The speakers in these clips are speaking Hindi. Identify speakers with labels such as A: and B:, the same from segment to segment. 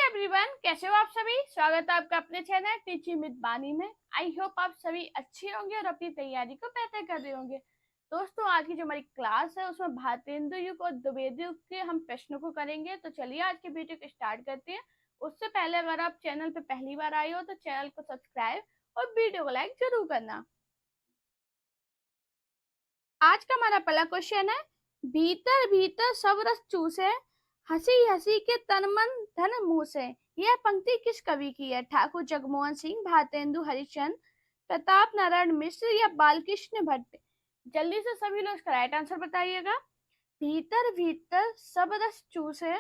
A: एवरीवन, कैसे हो आप सभी। स्वागत है आपका अपने चैनल टीचिंग विद बानी में। आई होप आप सभी अच्छे होंगे और अपनी तैयारी को बेहतर कर रहे होंगे। दोस्तों, आज की जो हमारी क्लास है उसमें भारतेंदु युग और द्विवेदी युग के हम प्रश्नों को करेंगे। तो चलिए आज के वीडियो को स्टार्ट करते हैं। उससे पहले अगर आप चैनल पे पहली बार आए हो तो चैनल को सब्सक्राइब और वीडियो को लाइक जरूर करना। आज का हमारा पहला क्वेश्चन है, भीतर भीतर सब रस चूसे, हंसी हंसी के तन मन धन मुंह से। यह पंक्ति किस कवि की है? ठाकुर जगमोहन सिंह, भारतेंदु हरिश्चंद्र, प्रताप नारायण मिश्र या बालकृष्ण भट्ट। जल्दी से सभी लोग इसका राइट आंसर बताइएगा। भीतर भीतर सब रस चूसे,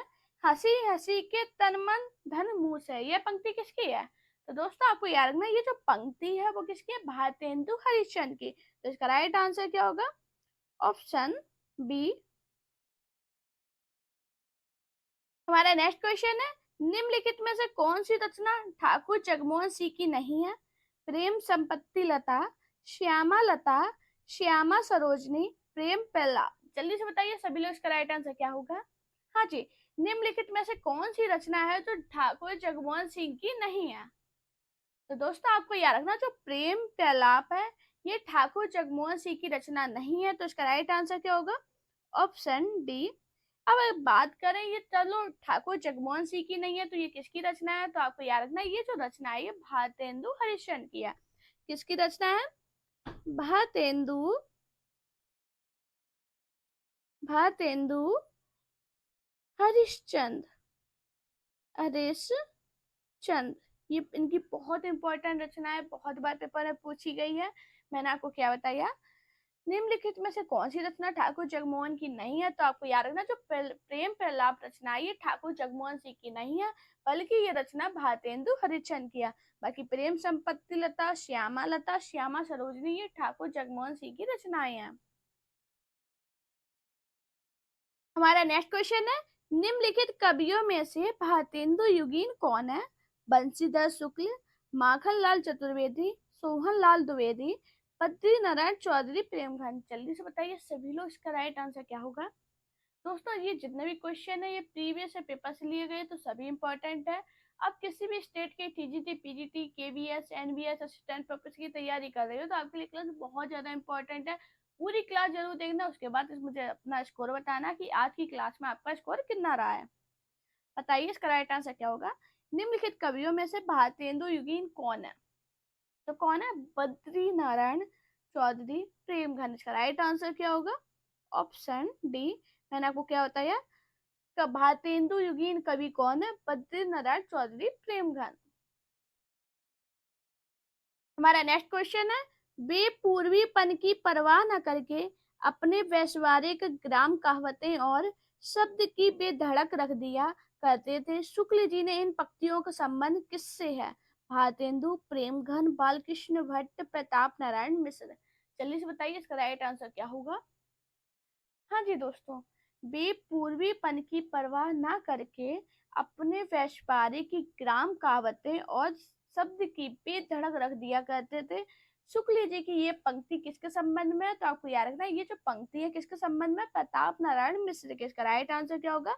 A: हंसी हंसी के तन मन धन मुंह से। यह पंक्ति किसकी है? तो दोस्तों आपको याद रखना, ये जो पंक्ति है वो किसकी है? भारतेंदु हरिश्चंद्र की। तो इसका राइट आंसर क्या होगा? Option B. हमारा नेक्स्ट क्वेश्चन है, निम्नलिखित में से कौन सी रचना ठाकुर जगमोहन सिंह की नहीं है? प्रेम संपत्ति लता, श्यामा लता, श्यामा सरोजनी, प्रेम पेला। जल्दी से बताइए सभी लोग, इसका राइट आंसर क्या होगा? हाँ जी, निम्नलिखित में से कौन सी रचना है जो ठाकुर जगमोहन सिंह की नहीं है? तो दोस्तों आपको याद रखना, जो प्रेम पेलाप है ये ठाकुर जगमोहन सिंह की रचना नहीं है। तो इसका राइट आंसर क्या होगा? Option D. अब बात करें ये, चलो ठाकुर जगमोहन सिंह की नहीं है तो ये किसकी रचना है? तो आपको याद रखना, ये जो रचना है ये भारतेंदु हरिश्चंद्र की है। किसकी रचना है? भारतेंदु भारतेंदु हरिश्चंद्र हरिश्चंद्र। ये इनकी बहुत इंपॉर्टेंट रचना है, बहुत बार पेपर में पूछी गई है। मैंने आपको क्या बताया? निम्नलिखित में से कौन सी रचना ठाकुर जगमोहन की नहीं है? तो आपको याद रखना, जो प्रेम प्रलाप रचना है ये ठाकुर जगमोहन सिंह की नहीं है, बल्कि ये रचना भारतेंदु हरिश्चंद्र की है। बाकी प्रेम संपत्ति लता, श्यामा लता, श्यामा सरोजनी ये ठाकुर जगमोहन सिंह की रचनाएं हैं। हमारा नेक्स्ट क्वेश्चन है, निम्नलिखित कवियों में से भारतेंदु युगीन कौन है? बंशीधर शुक्ल, माखन लाल चतुर्वेदी, सोहन लाल द्विवेदी, बद्री नारायण चौधरी, प्रेमघन। जल्दी से बताइए सभी लोग, इसका राइट आंसर क्या होगा? दोस्तों ये जितने भी क्वेश्चन है ये प्रीवियस पेपर से लिए गए, तो सभी इंपॉर्टेंट है। आप किसी भी स्टेट के TGT, PGT, KVS, NBS assistant professor की तैयारी कर रहे हो तो आपके लिए क्लास बहुत ज्यादा इंपॉर्टेंट है। पूरी क्लास जरूर देखना, उसके बाद मुझे अपना स्कोर बताना कि आज की क्लास में आपका स्कोर कितना रहा है। बताइए इसका राइट आंसर क्या होगा? निम्नलिखित कवियों में से भारतेंदु युगीन कौन है? तो कौन है? बद्री नारायण चौधरी, प्रेमघन। इसका राइट आंसर क्या होगा? Option D. मैंने आपको क्या बताया? भारतेंदु युगीन कवि कौन है? बद्री नारायण चौधरी, प्रेमघन। हमारा नेक्स्ट क्वेश्चन है, वे पूर्वीपन की परवाह न करके अपने वैश्वारिक ग्राम कहावतें और शब्द की बेधड़क रख दिया करते थे। शुक्ल जी ने इन पंक्तियों का संबंध किससे है? भारतेंदु, प्रेमघन, बालकृष्ण भट्ट, प्रताप नारायण मिश्र। जल्दी से बताइए इसका राइट आंसर क्या होगा? हाँ जी दोस्तों, वे पूर्वीपन की परवाह ना करके अपने व्यापारिक की ग्राम कहावतें और शब्द की बेधड़क रख दिया करते थे। शुक्ल जी की ये पंक्ति किसके संबंध में है? तो आपको याद रखना, ये जो पंक्ति है किसके संबंध में? प्रताप नारायण मिश्र के। इसका राइट आंसर क्या होगा?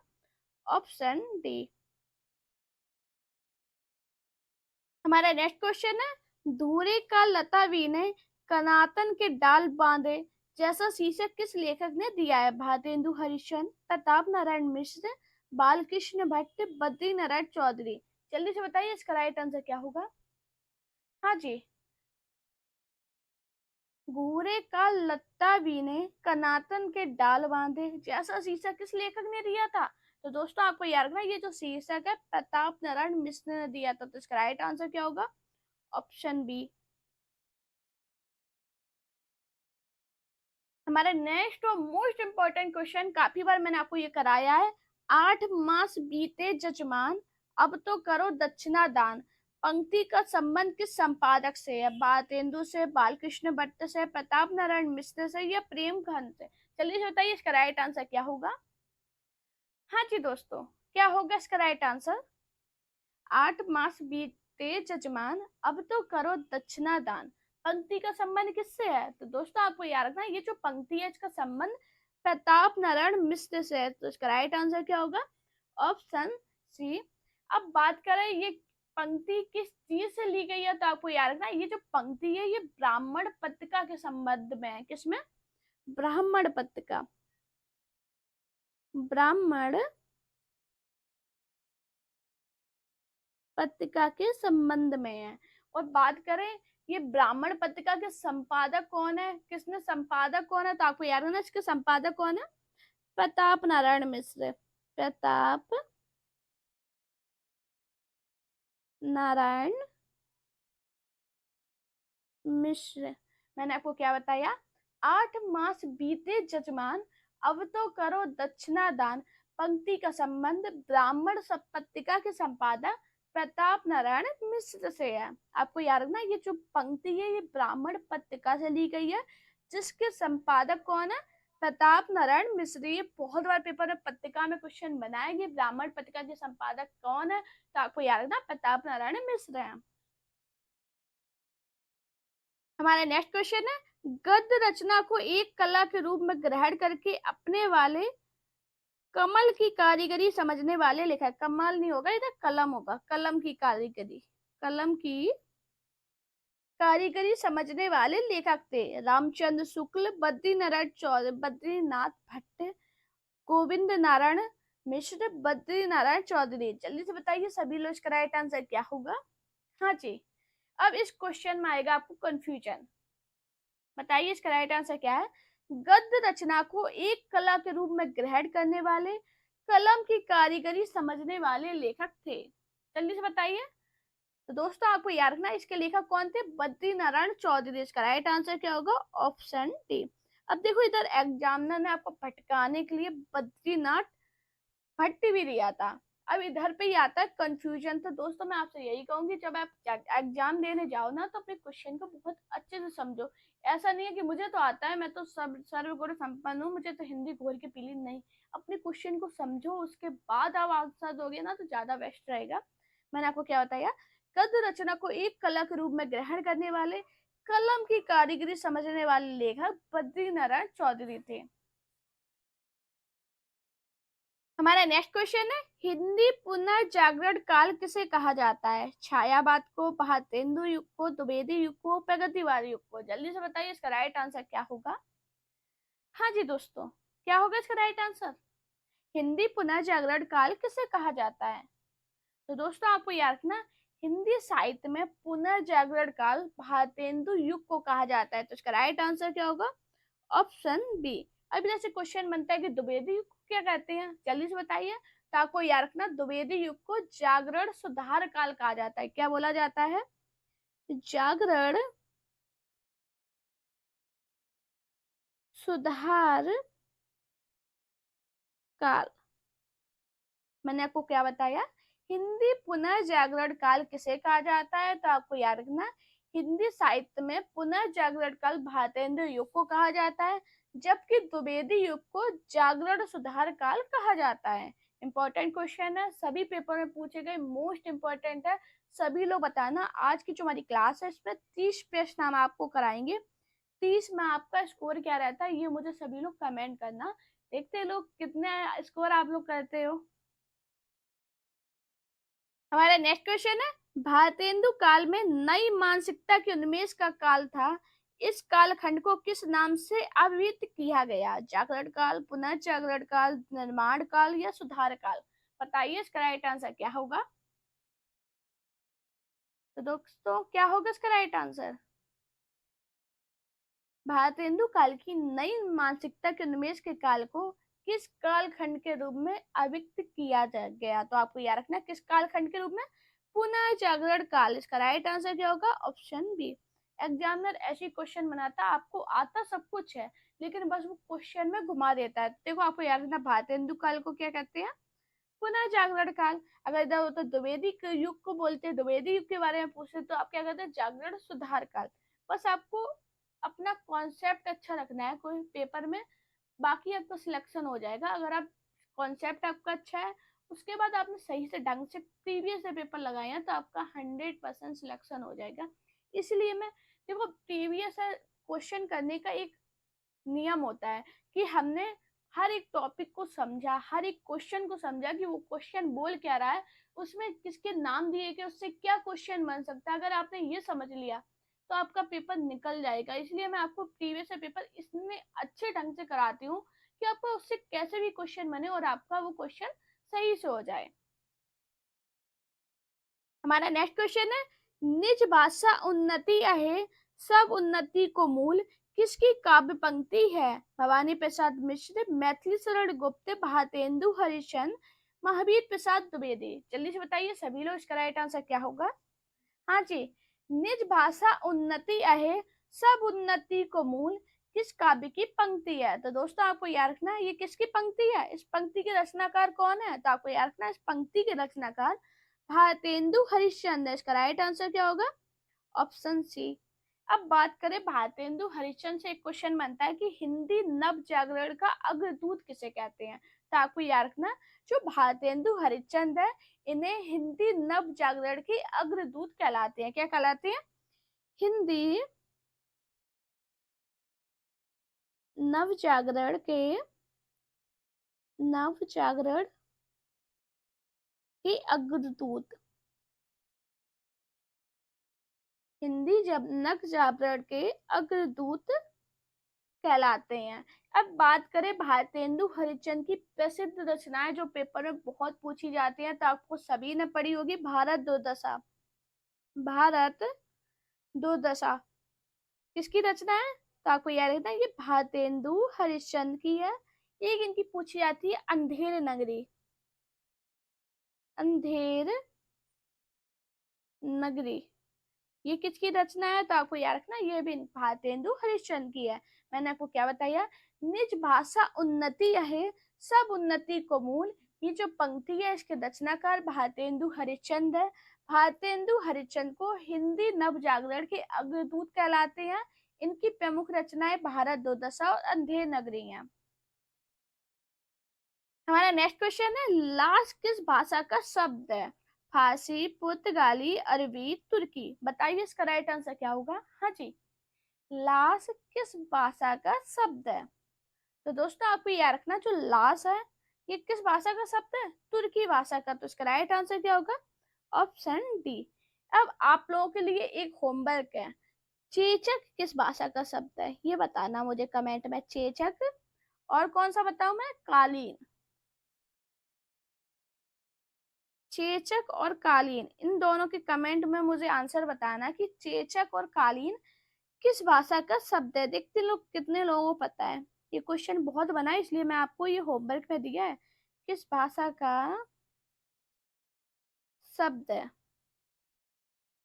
A: Option D. हमारा नेक्स्ट क्वेश्चन है, धूरे का लता वीने, कनातन के डाल बांधे जैसा शीर्षक किस लेखक ने दिया है? भारतेंदु हरिश्चंद्र, प्रताप नारायण मिश्र, बालकृष्ण भट्ट, बद्री नारायण चौधरी। जल्दी से बताइए इसका राइट आंसर क्या होगा? हाँ जी, घूरे का लत्ता बीने, कनातन के डाल बांधे जैसा शीर्षक किस लेखक ने दिया था? तो दोस्तों आपको याद रखना, ये जो शीर्षक है प्रताप नारायण मिश्र ने दिया था। तो इसका राइट आंसर क्या होगा? Option B. हमारा नेक्स्ट और मोस्ट इंपॉर्टेंट क्वेश्चन, काफी बार मैंने आपको ये कराया है। 8 मास बीते जजमान, अब तो करो दक्षिणा दान। पंक्ति का संबंध किस संपादक से है? भारतेंदु से, बालकृष्ण भट्ट से, प्रताप नारायण मिश्र से या प्रेमघन से? जल्दी से बताइए इसका राइट आंसर क्या होगा? हाँ जी दोस्तों, क्या होगा इसका राइट आंसर? 8 मास बीते जजमान, अब तो करो दक्षिणा दान। पंक्ति का संबंध किससे है? तो दोस्तों आपको याद रखना, ये जो पंक्ति है इसका संबंध प्रताप नारायण मिश्र से है। तो इसका राइट आंसर क्या होगा? Option C. अब बात करें ये पंक्ति किस चीज से ली गई है, तो आपको याद रखना ये जो पंक्ति है ये ब्राह्मण पत्रिका के संबंध में है। किसमें? ब्राह्मण पत्रिका, ब्राह्मण पत्रिका के संबंध में है। और बात करें ये ब्राह्मण पत्रिका के संपादक कौन है, किसने संपादक कौन है, तो आपको याद रखना इसके संपादक कौन है? प्रताप नारायण मिश्र, प्रताप नारायण मिश्र। मैंने आपको क्या बताया? 8 मास बीते जजमान, अब तो करो दक्षिणा दान। पंक्ति का संबंध ब्राह्मण पत्रिका के संपादक प्रताप नारायण मिश्र से है। आपको याद रखना ये जो पंक्ति है ये ब्राह्मण पत्रिका से ली गई है, जिसके संपादक कौन है? प्रताप नारायण मिश्र। ये बहुत बार पेपर में पत्रिका में क्वेश्चन बनाएंगे, ब्राह्मण पत्रिका के संपादक कौन है, तो आपको याद रखना प्रताप नारायण मिश्र है। हमारा नेक्स्ट क्वेश्चन है, गद्य रचना को एक कला के रूप में ग्रहण करके अपने वाले कमल की कारीगरी समझने वाले लेखक। कमल नहीं होगा इधर, कलम होगा, कलम की कारीगरी, कलम की कारीगरी समझने वाले लेखक थे रामचंद्र शुक्ल, बद्रीनाथ भट्ट, गोविंद नारायण मिश्र, बद्री नारायण चौधरी। जल्दी से बताइए सभी लोग इसका राइट आंसर क्या होगा? हाँ जी। अब इस क्वेश्चन में आएगा आपको कंफ्यूजन, बताइए इसका राइट आंसर क्या है? गद्य रचना को एक कला के रूप में ग्रहण करने वाले, कलम की कारीगरी समझने वाले लेखक थे। जल्दी से बताइए। तो दोस्तों आपको याद रखना इसके लेखक कौन थे? बद्री नारायण चौधरी। इसका राइट आंसर क्या होगा? Option D. अब देखो इधर एग्जामिनर ने आपको भटकाने के लिए बद्रीनाथ भट्ट भी दिया था। अब इधर पे ही आता है कंफ्यूजन। तो दोस्तों मैं आपसे यही कहूंगी जब आप एग्जाम देने जाओ ना तो अपने क्वेश्चन को बहुत अच्छे से समझो। ऐसा नहीं है कि मुझे तो आता है, मैं तो सब सर्वगुण संपन्न हूँ, मुझे तो हिंदी घोल के पी ली, नहीं। अपने क्वेश्चन को समझो, उसके बाद आप आंसर दोगे ना तो ज्यादा बेस्ट रहेगा। मैंने आपको क्या बताया? गद्य रचना को एक कला के रूप में ग्रहण करने वाले, कलम की कारीगरी समझने वाले लेखक बद्री नारायण चौधरी थे। हमारा नेक्स्ट क्वेश्चन है, हिंदी पुनर्जागरण काल किसे कहा जाता है? छायावाद को, भारतेंदु युग को, द्विवेदी युग को, प्रगतिवादी युग को। जल्दी से बताइए इसका राइट आंसर क्या होगा? हाँ जी दोस्तों, क्या होगा इसका राइट आंसर? हिंदी पुनर्जागरण काल किसे कहा जाता है? तो दोस्तों आपको याद रखना हिंदी साहित्य में पुनर्जागरण काल भारतेंदु युग को कहा जाता है। तो इसका राइट आंसर क्या होगा? Option B. अब जैसे क्वेश्चन बनता है कि द्विवेदी युग को क्या कहते हैं, जल्दी से बताइए। तो आपको याद रखना द्विवेदी युग को जागरण सुधार काल कहा जाता है। क्या बोला जाता है? जागरण सुधार काल। मैंने आपको क्या बताया? हिंदी पुनर्जागरण काल किसे कहा जाता है? तो आपको याद रखना हिंदी साहित्य में पुनर्जागरण काल भारतेंद्र युग को कहा जाता है, जबकि द्विवेदी युग को जागरण सुधार काल कहा जाता है। इंपॉर्टेंट क्वेश्चन है, सभी पेपर में पूछे गए, मोस्ट इंपॉर्टेंट है। सभी लोग बताना आज की जो हमारी क्लास है इसमें 30 प्रश्न हम आपको कराएंगे। 30 में आपका स्कोर क्या रहता है ये मुझे सभी लोग कमेंट करना। देखते हैं लोग कितने स्कोर आप लोग करते हो। हमारा नेक्स्ट क्वेश्चन है, भारतेंदु काल में नई मानसिकता के उन्मेष का काल था। इस कालखंड को किस नाम से अभिहित किया गया? जागरण काल, पुनर्जागरण काल, निर्माण काल या सुधार काल? बताइए इसका राइट आंसर क्या होगा? तो दोस्तों क्या होगा इसका राइट आंसर? भारतेंदु काल की नई मानसिकता के उन्मेष के काल को किस कालखंड के रूप में अभिव्यक्त किया गया? तो आपको याद रखना किस कालखंड के रूप में? पुनर्जागरण काल। इसका राइट आंसर क्या होगा? Option B. एग्जामिनर ऐसी क्वेश्चन बनाता, आपको आता सब कुछ है लेकिन बस वो क्वेश्चन में घुमा देता है। देखो आपको याद रखना भारतेंदु काल को क्या कहते हैं? पुनर्जागरण काल। अगर इधर होता द्विवेदी युग को बोलते हैं, द्विवेदी युग के बारे में पूछते तो आप क्या कहते हैं? जागरण सुधार काल। बस आपको अपना कॉन्सेप्ट अच्छा रखना है कोई पेपर में, बाकी आपका सिलेक्शन हो जाएगा। अगर आप कॉन्सेप्ट आपका अच्छा है, उसके बाद आपने सही से ढंग से प्रीवियस से पेपर लगाए हैं तो आपका 100% सिलेक्शन हो जाएगा। इसलिए मैं देखो प्रीवियस क्वेश्चन करने का एक नियम होता है कि हमने हर एक टॉपिक को समझा, हर एक क्वेश्चन को समझा कि वो क्वेश्चन बोल क्या रहा है, उसमें किसके नाम दिए कि उससे क्या क्वेश्चन बन सकता है। अगर आपने ये समझ लिया तो आपका पेपर निकल जाएगा। इसलिए मैं आपको प्रीवियस पेपर इतने अच्छे ढंग से कराती हूँ कि आपको उससे कैसे भी क्वेश्चन बने और आपका वो क्वेश्चन सही से हो जाए। हमारा नेक्स्ट क्वेश्चन है, निज भाषा उन्नति आहे सब उन्नति को मूल किसकी काव्य पंक्ति है? भवानी प्रसाद मिश्र, मैथिली शरण गुप्त, भारतेंदु हरिश्चंद्र, महावीर प्रसाद द्विवेदी। जल्दी से बताइए सभी लोग, इसका राइट आंसर क्या होगा? हाँ जी, निज भाषा उन्नति आहे सब उन्नति को मूल किस काव्य की पंक्ति है? तो दोस्तों आपको याद रखना है ये किसकी पंक्ति है, इस पंक्ति के रचनाकार कौन है? तो आपको याद रखना है इस पंक्ति के रचनाकार भारतेंदु हरिश्चंद्र। इसका राइट आंसर क्या होगा? Option C. अब बात करें भारतेंदु हरिश्चंद्र से, एक क्वेश्चन बनता है कि हिंदी नव जागरण का अग्रदूत किसे कहते हैं? तो आपको याद रखना जो भारतेंदु हरिश्चंद्र है इन्हें हिंदी नव जागरण के अग्रदूत कहलाते हैं। क्या कहलाते हैं? हिंदी नव जागरण के अग्रदूत, हिंदी जब नव जागरण के अग्रदूत कहलाते हैं। अब बात करें भारतेंदु हरिश्चंद्र की प्रसिद्ध रचनाएं जो पेपर में बहुत पूछी जाती हैं, तो आपको सभी ने पढ़ी होगी भारत दुर्दशा। भारत दुर्दशा किसकी रचना है? तो आपको याद रखना ये भारतेंदु हरिश्चंद्र की है। एक इनकी पूछी जाती है अंधेर नगरी, अंधेर नगरी ये किसकी रचना है? तो आपको याद रखना ये भी भारतेंदु हरिश्चंद्र की है। मैंने आपको क्या बताया, निज भाषा उन्नति है सब उन्नति को मूल, ये जो पंक्ति है इसके रचनाकार भारतेंदु हरिश्चंद्र है। भारतेंदु हरिश्चंद्र को हिंदी नव जागरण के अग्रदूत कहलाते हैं। इनकी प्रमुख रचनाएं भारत दुर्दशा और अंधेर नगरी है। हमारा नेक्स्ट क्वेश्चन है, लाश किस भाषा का शब्द है? फारसी, पुर्तगाली, अरबी, तुर्की। बताइए इसका राइट आंसर क्या होगा? हाँ जी, लाश किस भाषा का शब्द है? तो दोस्तों आपको याद रखना जो लाश है ये किस भाषा का शब्द है? तुर्की भाषा का। तो इसका राइट आंसर क्या होगा? Option D. अब आप लोगों के लिए एक होमवर्क है, चेचक किस भाषा का शब्द है ये बताना मुझे कमेंट में। चेचक और कौन सा बताऊं मैं? कालीन। चेचक और कालीन इन दोनों के कमेंट में मुझे आंसर बताना कि चेचक और कालीन किस भाषा का शब्द है। देखते लोग कितने लोगों को पता है। ये क्वेश्चन बहुत बना है इसलिए मैं आपको ये होमवर्क में दिया है, किस भाषा का शब्द है।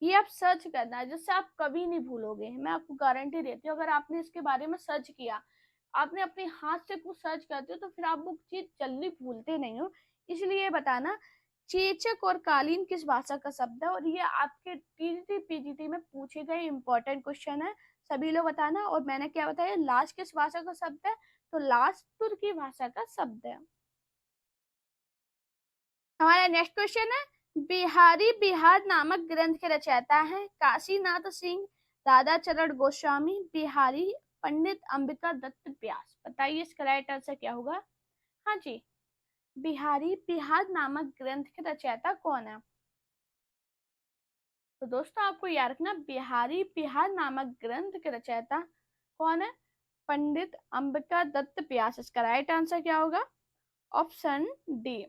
A: ये आप सर्च करना है जिससे आप कभी नहीं भूलोगे, मैं आपको गारंटी देती हूँ। अगर आपने इसके बारे में सर्च किया, आपने अपने हाथ से कुछ सर्च करते हो तो फिर आप वो चीज जल्दी भूलते नहीं हो। इसलिए बताना चेचक और कालीन किस भाषा का शब्द है, और ये आपके टीजीटी पीजीटी में पूछे गए इंपॉर्टेंट क्वेश्चन है, सभी लोग बताना। और मैंने क्या बताया, लाश किस भाषा का शब्द है? तो लाश तुर्की भाषा का शब्द है। हमारा नेक्स्ट क्वेश्चन है, बिहारी बिहार नामक ग्रंथ के रचयिता हैं काशीनाथ सिंह, राधा चरण गोस्वामी, बिहारी, पंडित अंबिका दत्त व्यास। बताइए इसका राइट आंसर क्या होगा? हाँ जी, बिहारी बिहार नामक ग्रंथ के रचयिता कौन है? तो दोस्तों आपको याद रखना बिहारी बिहार नामक ग्रंथ के रचयिता कौन है? पंडित अंबिका दत्त व्यास। इसका राइट आंसर क्या होगा? Option D.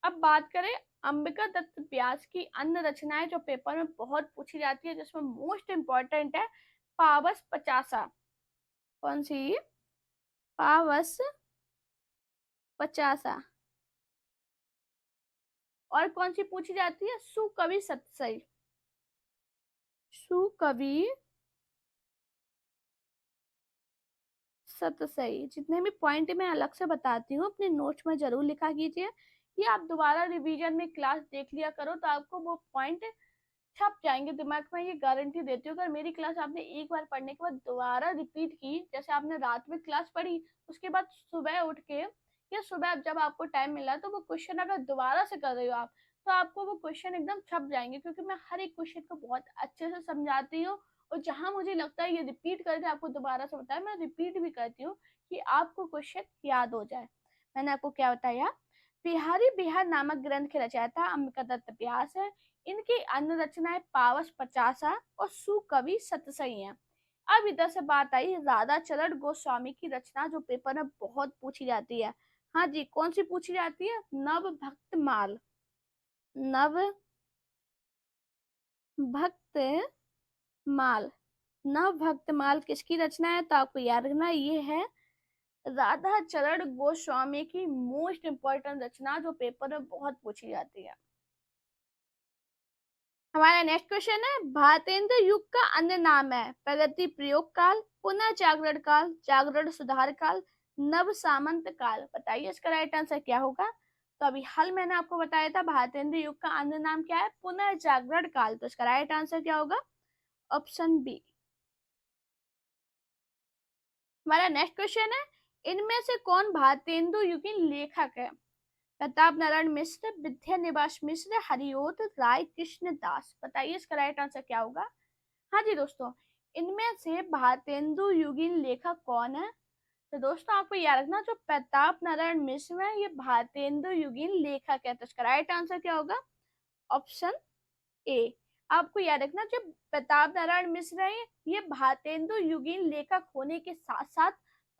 A: अब बात करें अंबिका दत्त व्यास की अन्य रचनाएं जो पेपर में बहुत पूछी जाती है, जिसमें मोस्ट इंपॉर्टेंट है पावस पचासा। कौन सी? पावस पचासा। और कौन सी पूछी जाती है? सुकवि सतसई। सुकवि सतसई। जितने भी पॉइंट मैं अलग से बताती हूँ अपने नोट्स में जरूर लिखा कीजिए। ये आप दोबारा रिवीजन में क्लास देख लिया करो तो आपको वो पॉइंट छप जाएंगे दिमाग में, ये गारंटी देती हूँ। अगर मेरी क्लास आपने एक बार पढ़ने के बाद दोबारा रिपीट की, जैसे आपने रात में क्लास पढ़ी उसके बाद सुबह उठ के या सुबह जब आपको टाइम मिला तो वो क्वेश्चन अगर दोबारा से कर रहे हो आप, तो आपको वो क्वेश्चन एकदम छप जाएंगे, क्योंकि मैं हर एक क्वेश्चन को बहुत अच्छे से समझाती हूँ। और जहां मुझे लगता है ये रिपीट करके आपको दोबारा से बताया, मैं रिपीट भी करती हूँ कि आपको क्वेश्चन याद हो जाए। मैंने आपको क्या बताया, बिहारी बिहार नामक ग्रंथ के रचयिता अंबिका दत्त व्यास है। इनकी अन्य रचनाएं पावस पचासा और सुकवि सतसई हैं। अब इधर से बात आई राधा चरण गोस्वामी की रचना जो पेपर में बहुत पूछी जाती है। हाँ जी, कौन सी पूछी जाती है? नव भक्त माल। नव भक्त माल। नव भक्त माल किसकी रचना है? तो आपको याद रखना ये है राधा चरण गोस्वामी की मोस्ट इंपॉर्टेंट रचना जो पेपर में बहुत पूछी जाती है। हमारा नेक्स्ट क्वेश्चन है भारतेंद्र युग का अन्य नाम है प्रगति प्रयोग काल, पुनः जागरण काल, जागरण सुधार काल, नव सामंत काल। बताइए इसका राइट आंसर क्या होगा? तो अभी हल मैंने आपको बताया था भारतेंद्र युग का अन्य नाम क्या है? पुनः जागरण काल। तो इसका राइट आंसर क्या होगा? Option B. हमारा नेक्स्ट क्वेश्चन है इनमें से कौन भारतेंदु युगीन लेखक है? प्रताप नारायण मिश्र, विद्या निवास मिश्र, हरिओत राय, कृष्ण दास। बताइए इसका राइट आंसर क्या होगा? हाँ जी दोस्तों, इनमें से भारतेंदु युगीन लेखक कौन है? तो दोस्तों आपको याद रखना जो प्रताप नारायण मिश्र है ये भारतेंदु युगीन लेखक है। तो इसका राइट आंसर क्या होगा? Option A. आपको याद रखना जो प्रताप नारायण मिश्र है ये भारतेंदु युगीन लेखक होने के साथ साथ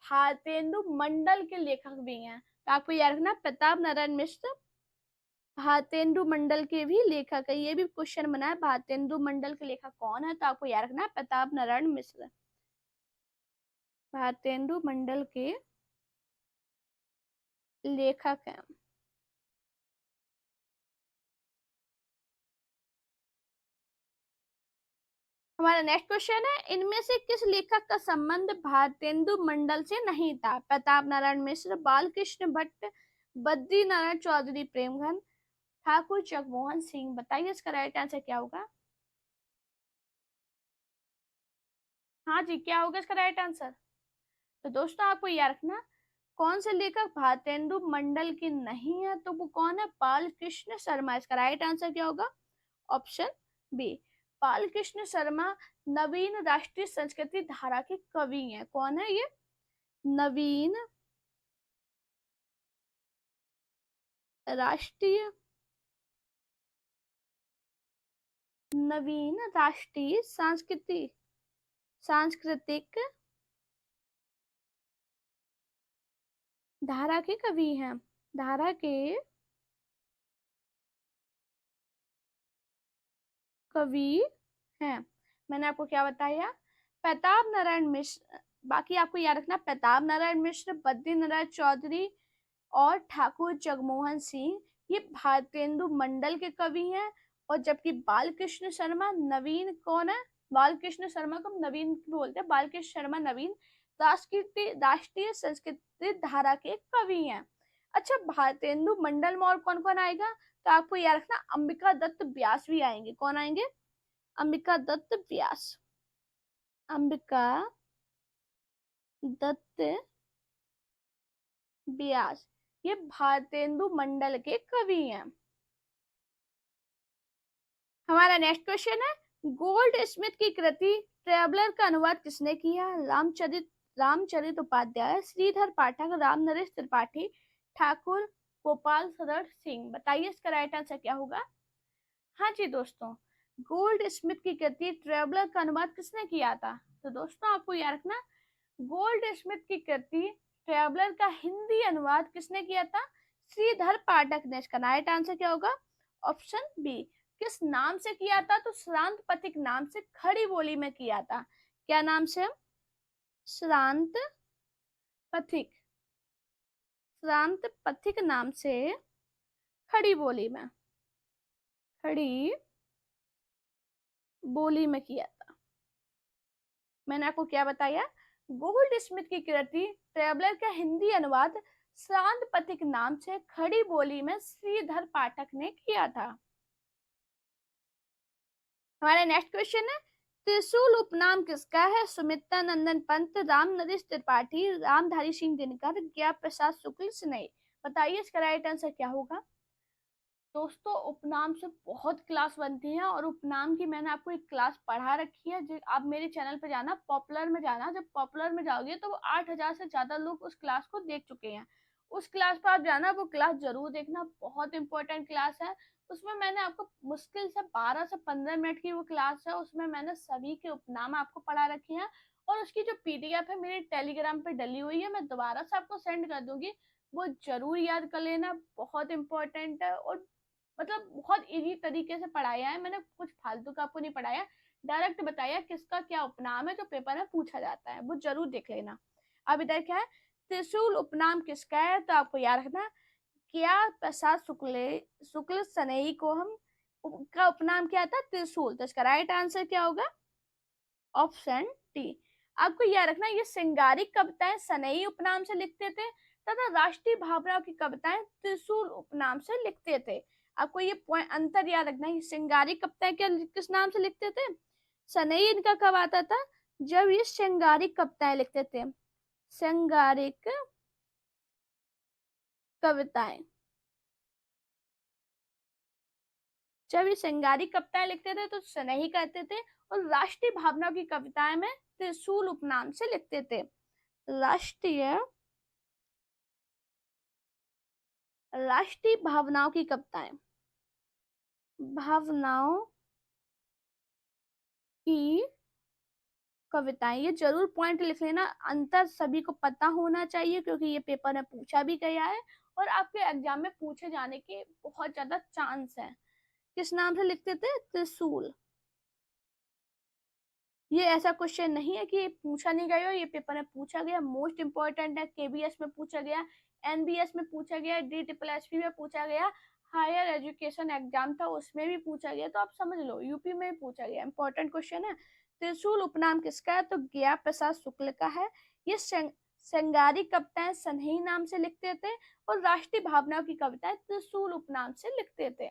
A: भारतेंदु मंडल के लेखक भी हैं। तो आपको याद रखना प्रताप नारायण मिश्र भारतेंदु मंडल के भी लेखक है। ये भी क्वेश्चन बना है भारतेंदु मंडल के लेखक कौन है? तो आपको याद रखना प्रताप नारायण मिश्र भारतेंदु मंडल के लेखक हैं। हमारा नेक्स्ट क्वेश्चन है इनमें से किस लेखक का संबंध भारतेंदु मंडल से नहीं था? प्रताप नारायण मिश्र, बालकृष्ण भट्ट, बद्री नारायण चौधरी प्रेमघन, ठाकुर जगमोहन सिंह। बताइए इसका राइट आंसर क्या होगा? हाँ जी, क्या होगा इसका राइट आंसर? तो दोस्तों आपको याद रखना कौन से लेखक भारतेंदु मंडल के नहीं है? तो वो कौन है? बालकृष्ण शर्मा। इसका राइट आंसर क्या होगा? Option B. बालकृष्ण शर्मा नवीन राष्ट्रीय संस्कृति धारा के कवि हैं। कौन है ये? नवीन राष्ट्रीय नवीन राष्ट्रीय सांस्कृतिक धारा के कवि हैं। धारा के कवि हैं। मैंने आपको क्या बताया? प्रताप नारायण मिश्र। बाकी आपको याद रखना प्रताप नारायण मिश्र, बद्री नारायण चौधरी और ठाकुर जगमोहन सिंह ये भारतेंदु मंडल के कवि हैं। और जबकि बालकृष्ण शर्मा नवीन कौन है? बालकृष्ण शर्मा को नवीन बोलते हैं। बालकृष्ण शर्मा नवीन राष्ट्रीय संस्कृति धारा के कवि हैं। अच्छा, भारतेंदु मंडल में और कौन कौन आएगा? तो आपको याद रखना अंबिका दत्त व्यास भी आएंगे। कौन आएंगे? अंबिका दत्त व्यास। अंबिका दत्त व्यास ये भारतेंदु मंडल के कवि हैं। हमारा नेक्स्ट क्वेश्चन है गोल्ड स्मिथ की कृति ट्रेवलर का अनुवाद किसने किया? रामचरित उपाध्याय, श्रीधर पाठक, राम नरेश त्रिपाठी, ठाकुर गोपाल सदर सिंह। बताइए इसका राइट आंसर क्या होगा? हाँ जी दोस्तों, गोल्ड स्मिथ की कृति ट्रेवलर का अनुवाद किसने किया था? तो दोस्तों आपको याद रखना गोल्ड स्मिथ की कृति ट्रेवलर का हिंदी अनुवाद किसने किया था? श्रीधर पाठक ने। इसका राइट आंसर क्या होगा? Option B. किस नाम से किया था? तो श्रांत पथिक नाम से खड़ी बोली में किया था। क्या नाम से? श्रांत पथिक। श्रांत पथिक नाम से खड़ी बोली में खड़ी बोली में किया था। मैंने आपको क्या बताया? गोल्ड स्मिथ की कृति ट्रेवलर का हिंदी अनुवाद श्रांत पथिक नाम से खड़ी बोली में श्रीधर पाठक ने किया था। हमारा नेक्स्ट क्वेश्चन है त्रिशूल उपनाम किसका है? सुमित्रा नंदन पंत, राम नरेश त्रिपाठी, रामधारी सिंह दिनकर, ज्ञा प्रसाद शुक्ल स्नेह। बताइए इसका राइट आंसर क्या होगा? दोस्तों उपनाम से बहुत क्लास बनती है और उपनाम की मैंने आपको एक क्लास पढ़ा रखी है। आप मेरे चैनल पे जाना, पॉपुलर में जाना। जब पॉपुलर में जाओगे तो 8,000 से ज्यादा लोग उस क्लास को देख चुके हैं। उस क्लास पर आप जाना, वो क्लास जरूर देखना, बहुत इंपॉर्टेंट क्लास है। उसमें मैंने आपको मुश्किल से 12 से 15 मिनट की वो क्लास है, उसमें मैंने सभी के उपनाम आपको पढ़ा रखे हैं। और उसकी जो पीडीएफ है मेरे टेलीग्राम पे डली हुई है, मैं दोबारा से आपको सेंड कर दूंगी, वो जरूर याद कर लेना, बहुत इंपॉर्टेंट है। और मतलब बहुत इजी तरीके से पढ़ाया है मैंने, कुछ फालतू का आपको नहीं पढ़ाया, डायरेक्ट बताया किसका क्या उपनाम है जो पेपर में पूछा जाता है, वो जरूर देख लेना। अब इधर क्या है, त्रिशूल उपनाम किसका है, तो आपको याद रखना, क्या प्रसाद शुक्ल सनेही को हम का उपनाम क्या था, त्रिशूल। तो इसका राइट आंसर क्या होगा, ऑप्शन डी। आपको याद रखना, ये श्रृंगारिक कविताएं सनई उपनाम से लिखते थे तथा राष्ट्रीय भावनाओं की कविताएं त्रिशूल उपनाम से लिखते थे। आपको ये पॉइंट अंतर याद रखना है, श्रृंगारिक कविताएं क्या किस नाम से लिखते थे, सनई इनका कब आता था, जब ये श्रृंगारिक कविताएं लिखते थे, श्रृंगारिक कविताएं, जब ये श्रृंगारिक कविताएं लिखते थे तो सनई कहते थे, और राष्ट्रीय भावनाओं की कविताएं में त्रिशूल उपनाम से लिखते थे। राष्ट्रीय राष्ट्रीय भावनाओं की कविताएं, भावनाओं की कविताएं, ये जरूर पॉइंट लिख लेना, अंतर सभी को पता होना चाहिए क्योंकि ये पेपर में पूछा भी गया है और आपके एग्जाम में पूछे जाने के बहुत ज्यादा चांस है। किस नाम से लिखते थे, त्रिशूल। ये ऐसा क्वेश्चन नहीं है कि ये पूछा नहीं गया, ये पेपर में पूछा गया, मोस्ट इंपॉर्टेंट है, केबीएस में पूछा गया, एनबीएस में पूछा गया, DSSP में पूछा गया, हायर एजुकेशन एग्जाम था उसमें भी पूछा गया, तो आप समझ लो यूपी में भी पूछा गया, इंपॉर्टेंट क्वेश्चन है। त्रिशूल उपनाम किसका है, तो ज्ञा प्रसाद शुक्ल का है। ये श्रृंगारी कविताएं सनही नाम से लिखते थे और राष्ट्रीय भावनाओं की कविताएं त्रिशूल उपनाम से लिखते थे।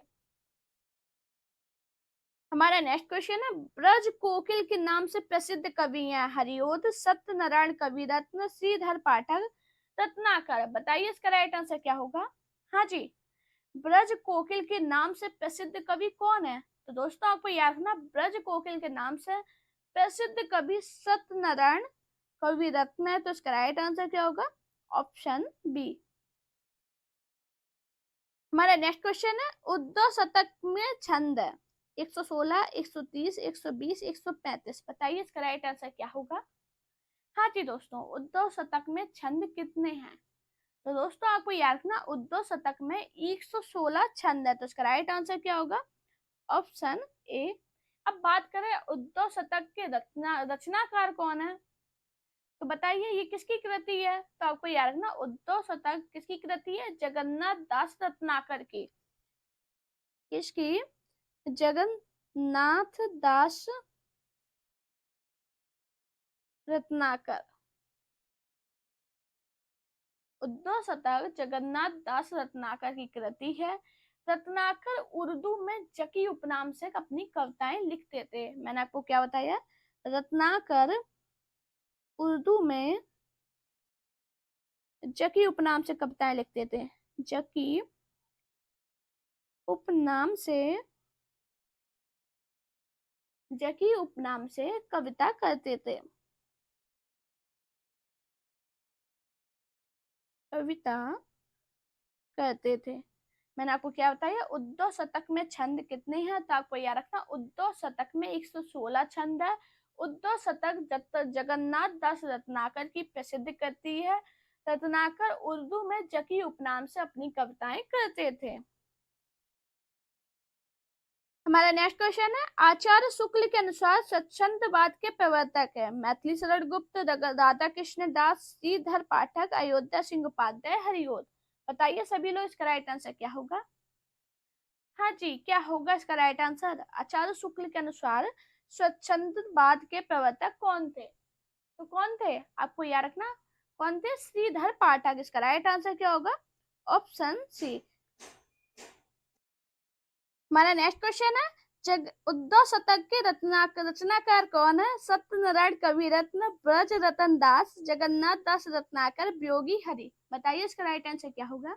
A: हमारा नेक्स्ट क्वेश्चन है, ब्रज कोकिल के नाम से प्रसिद्ध कवि हैं हरिओद, सत्यनारायण कविरत्न, श्रीधर पाठक, रत्नाकर। बताइए इसका राइट आंसर क्या होगा। हाँ जी, ब्रज कोकिल के नाम से प्रसिद्ध कवि कौन है, तो दोस्तों आपको याद रखना, ब्रज कोकिल के नाम से प्रसिद्ध कवि सत्यनारायण कविरत्न है, तो इसका राइट आंसर क्या होगा, ऑप्शन बी। हमारा नेक्स्ट क्वेश्चन है, उद्धव शतक में छंद है 116, 130, 120, 135। बताइए इसका राइट आंसर क्या होगा। हाँ जी दोस्तों, उद्धव शतक में छंद कितने हैं, तो दोस्तों आपको याद रखना, उद्धव शतक में 116 छंद है, तो इसका राइट आंसर क्या होगा, ऑप्शन ए। अब बात करें उद्धव शतक के रचनाकार कौन है, तो बताइए ये किसकी कृति है, तो आपको याद रखना, उद्धव शतक किसकी कृति है, जगन्नाथ दास रत्नाकर की। किसकी, जगन्नाथ दास रत्नाकर। उद्धव शतक जगन्नाथ दास रत्नाकर की कृति है। रत्नाकर उर्दू में जकी उपनाम से अपनी कविताएं लिखते थे। मैंने आपको क्या बताया, रत्नाकर उर्दू में जकी उपनाम से कविताएं लिखते थे, जकी उपनाम से, जकी उपनाम से कविता करते थे, कविता करते थे। मैंने आपको क्या बताया, उद्धव शतक में छंद कितने हैं, तो आपको याद रखना, उद्धव शतक में 116 छंद है। उद्धव शतक जगन्नाथ दास रत्नाकर की प्रसिद्ध कृति है। रत्नाकर उर्दू में जकी उपनाम से अपनी कविताएं करते थे। हमारा नेक्स्ट क्वेश्चन है, आचार्य शुक्ल के अनुसार स्वच्छंदवाद के प्रवर्तक है मैथिली शरण गुप्त, राधा कृष्ण दास, श्रीधर पाठक, अयोध्या सिंह उपाध्याय, हरिओद। बताइए सभी लोग इसका राइट आंसर क्या होगा। हाँ जी, क्या होगा इसका राइट आंसर, आचार्य शुक्ल के अनुसार स्वच्छंदवाद के प्रवर्तक कौन थे, तो कौन थे आपको याद रखना, कौन थे, श्रीधर पाठक। इसका राइट आंसर क्या होगा, ऑप्शन सी। हमारा नेक्स्ट क्वेश्चन है, उद्धव शतक के रचनाकार कौन है, सत्यनारायण कविरत्न, ब्रज रतन दास, जगन्नाथ दास रत्नाकर, वियोगी हरि। बताइए इसका राइट आंसर क्या होगा।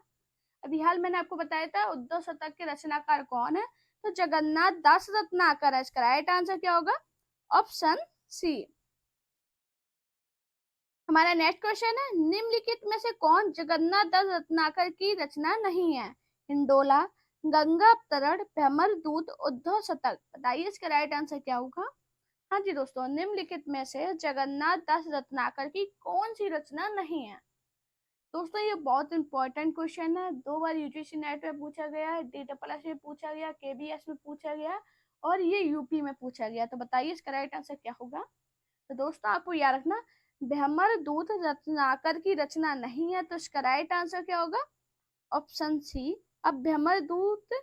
A: अभी हाल मैंने आपको बताया था उद्धव शतक के रचनाकार कौन है, तो जगन्नाथ दास रत्नाकर है। इसका राइट आंसर क्या होगा, ऑप्शन सी। हमारा नेक्स्ट क्वेश्चन है, निम्नलिखित में से कौन जगन्नाथ दास रत्नाकर की रचना नहीं है? हिंडोला, गंगा अवतरण, भ्रमर दूत, उद्धव शतक। बताइए इसका राइट आंसर क्या होगा? हाँ जी दोस्तों, निम्नलिखित में से जगन्नाथ दास रत्नाकर की कौन सी रचना नहीं है? दोस्तों ये बहुत इंपॉर्टेंट क्वेश्चन है, 2 बार यूजीसी नेट में पूछा गया है, DSS में पूछा गया, KBS में पूछा गया और ये यूपी में पूछा गया। तो बताइए इसका राइट आंसर क्या होगा? तो दोस्तों आपको याद रखना, भ्रमर दूत रत्नाकर की रचना नहीं है, तो इसका राइट आंसर क्या होगा? Option C. अब भ्रमर दूत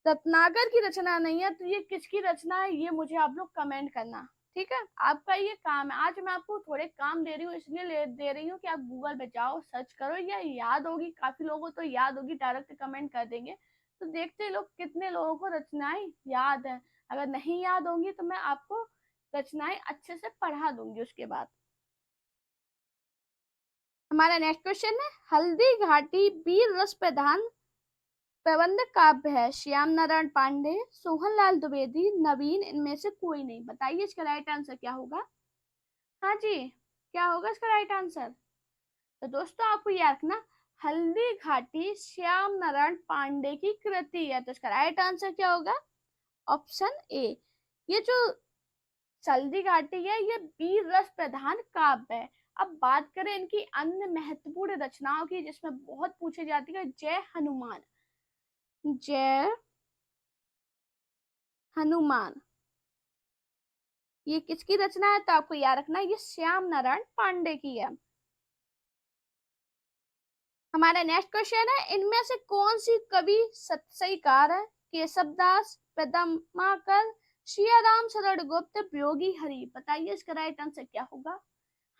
A: रत्नाकर की रचना नहीं है, तो ये किसकी रचना है, ये मुझे आप लोग कमेंट करना। ठीक है, आपका ये काम है। आज मैं आपको थोड़े काम दे रही हूँ, इसलिए दे रही हूँ कि आप गूगल पे जाओ, सर्च करो, या याद होगी, काफी लोगों को तो याद होगी, डायरेक्ट कमेंट कर देंगे। तो देखते लोग कितने लोगों को रचनाएं याद है। अगर नहीं याद होंगी तो मैं आपको रचनाएं अच्छे से पढ़ा दूंगी उसके बाद। हमारा नेक्स्ट क्वेश्चन है, हल्दी घाटी वीर रस प्रधान प्रबंध काव्य है? श्याम नारायण पांडे, सोहन लाल द्विवेदी, नवीन, इनमें से कोई नहीं। बताइए इसका राइट आंसर क्या होगा? हाँ जी, क्या होगा इसका राइट आंसर? तो दोस्तों आपको याद रखना, हल्दी घाटी श्याम नारायण पांडे की कृति है, तो इसका राइट आंसर क्या होगा? Option A. ये जो हल्दी घाटी है ये वीर रस प्रधान काव्य है। अब बात करें इनकी अन्य महत्वपूर्ण रचनाओं की, जिसमें बहुत पूछी जाती है, जय हनुमान। जय हनुमान ये किसकी रचना है? तो आपको याद रखना है, ये श्याम नारायण पांडे की है। हमारा नेक्स्ट क्वेश्चन है, इनमें से कौन सी कवि सतसईकार है? केशवदास, पद्माकर, सियाराम शरण गुप्त, वियोगी हरि। बताइए इसका राइट आंसर क्या होगा?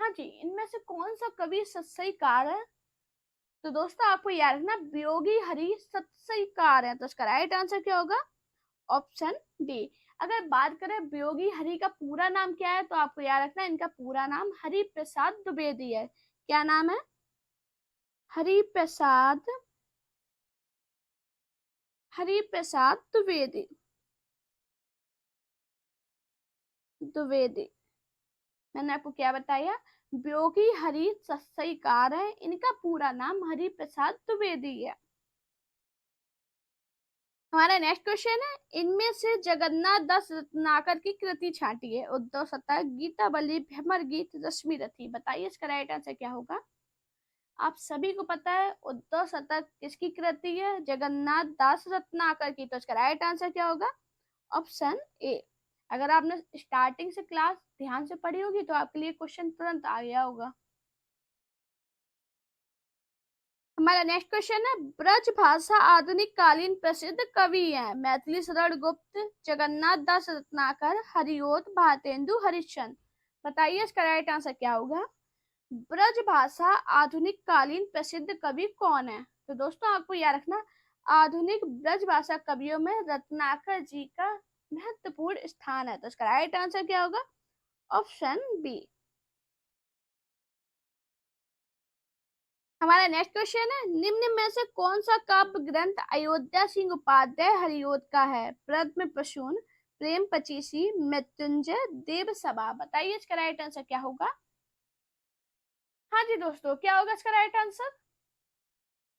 A: हाँ जी, इनमें से कौन सा कवि सतसईकार है? तो दोस्तों आपको याद रखना, वियोगी हरि सतसईकार है, तो इसका राइट आंसर क्या होगा? Option D. अगर बात करें वियोगी हरि का पूरा नाम क्या है, तो आपको याद रखना इनका पूरा नाम हरि प्रसाद द्विवेदी है। क्या नाम है? हरि प्रसाद, हरि प्रसाद द्विवेदी, द्विवेदी। मैंने आपको क्या बताया? वियोगी हरि सतसईकार है, इनका पूरा नाम हरि प्रसाद द्विवेदी है। हमारा नेक्स्ट क्वेश्चन है, इनमें से जगन्नाथ दास रत्नाकर की कृति छांटिए? उद्धव शतक, गीतावली, भ्रमर गीत, रश्मि रथी। बताइए इसका राइट आंसर क्या होगा? आप सभी को पता है उद्धव शतक किसकी कृति है? जगन्नाथ दास रत्नाकर की। तो इसका राइट आंसर क्या होगा? Option A. अगर आपने स्टार्टिंग से क्लास ध्यान से पढ़ी होगी तो आपके लिए क्वेश्चन तुरंत आ गया होगा। हमारा नेक्स्ट क्वेश्चन है, ब्रज भाषा आधुनिक कालीन प्रसिद्ध कवि है? मैथिली शरण गुप्त, जगन्नाथ दास रत्नाकर, हरिओत, भारतेंदु हरिश्चंद्र। बताइए इसका राइट आंसर क्या होगा? ब्रज भाषा आधुनिक कालीन प्रसिद्ध कवि कौन है? तो दोस्तों आपको याद रखना, आधुनिक ब्रज भाषा कवियों में रत्नाकर जी का महत्वपूर्ण स्थान है, तो इसका राइट आंसर क्या होगा? Option B. हमारा नेक्स्ट क्वेश्चन है, निम्न में से कौन सा काव्य ग्रंथ अयोध्या सिंह उपाध्याय हरिओत का है? पद्म प्रसून, प्रेम पचीसी, मृत्युंजय, देव सभा। बताइए इसका राइट आंसर क्या होगा? हाँ जी दोस्तों, क्या होगा इसका राइट आंसर?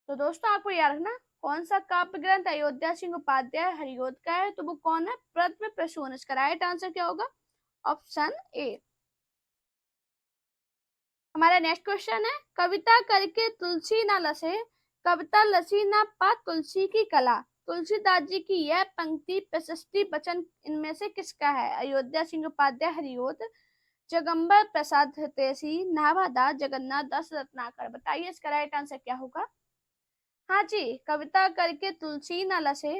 A: तो दोस्तों आपको याद रखना, कौन सा काव्य ग्रंथ अयोध्या सिंह उपाध्याय हरिओत का है? तो वो कौन है? पद्म प्रसून। इसका राइट आंसर क्या होगा? Option A. हमारा नेक्स्ट क्वेश्चन है, कविता करके तुलसी न लसे, कविता लसी न पा तुलसी की कला। तुलसीदास जी की यह पंक्ति प्रशस्ति वचन इनमें से किसका है? अयोध्या सिंह उपाध्याय हरिओत, जगम्बर प्रसाद हितैषी, नाभादास, जगन्नाथ दास रत्नाकर। बताइए इसका राइट आंसर क्या होगा? हाँ जी, कविता करके तुलसी न लसे,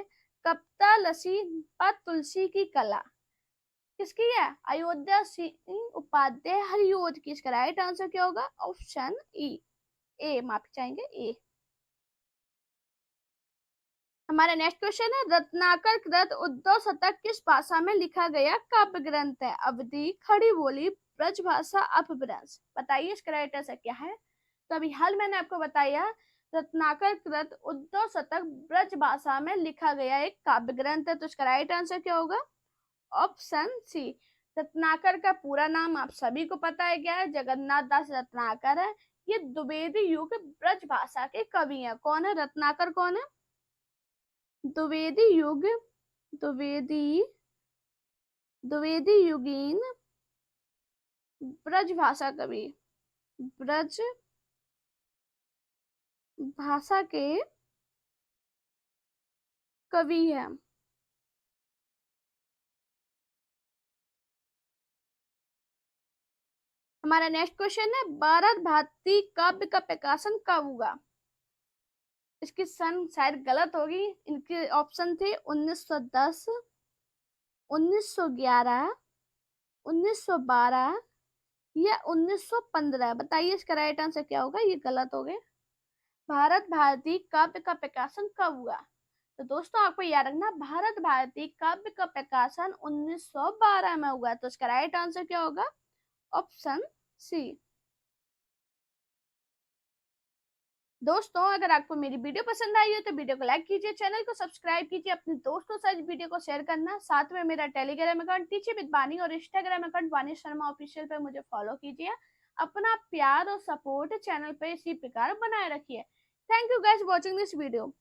A: कविता लसी पा तुलसी की कला किसकी है? अयोध्या सिंह उपाध्याय हरिओत की। इसका राइट आंसर क्या होगा? ऑप्शन ई, ए माफी चाहेंगे, ए। हमारा नेक्स्ट क्वेश्चन है, रत्नाकर कृत उद्धव शतक किस भाषा में लिखा गया काव्य ग्रंथ है? अवधी, खड़ी बोली, ब्रजभाषा, अपभ्रंश। बताइए इसका राइट आंसर क्या है? तो अभी हाल मैंने आपको बताया, रत्नाकर कृत उद्धव शतक ब्रज भाषा में लिखा गया एक काव्य ग्रंथ है, तो इसका राइट आंसर क्या होगा? ऑप्शन सी, रत्नाकर का पूरा नाम आप सभी को पता है क्या है? जगन्नाथ दास रत्नाकर है। ये द्विवेदी युग ब्रज भाषा के कवि हैं। कौन है रत्नाकर? कौन है? द्विवेदी युग, द्विवेदी द्विवेदी युगीन ब्रज भाषा कवि, ब्रज भाषा के कवि है। हमारा नेक्स्ट क्वेश्चन है, भारत भारती काव्य का प्रकाशन कब हुआ? इसकी सन शायद गलत होगी। इनके ऑप्शन थे 1910, 1911, 1912 या 1915। बताइए इसका राइट आंसर क्या होगा? ये गलत हो गए। भारत भारती काव्य का प्रकाशन कब हुआ? तो दोस्तों आपको याद रखना, भारत भारती काव्य का प्रकाशन 1912 में हुआ। तो इसका राइट आंसर क्या होगा? Option C. दोस्तों अगर आपको मेरी वीडियो पसंद आई हो तो वीडियो को लाइक कीजिए, चैनल को सब्सक्राइब कीजिए, अपने दोस्तों से वीडियो को शेयर करना। साथ में मेरा टेलीग्राम अकाउंट टीची विद वानी और इंस्टाग्राम अकाउंट वानी शर्मा ऑफिशियल पे मुझे फॉलो कीजिए। अपना प्यार और सपोर्ट चैनल पे इसी प्रकार बनाए रखिए। Thank you guys watching this video.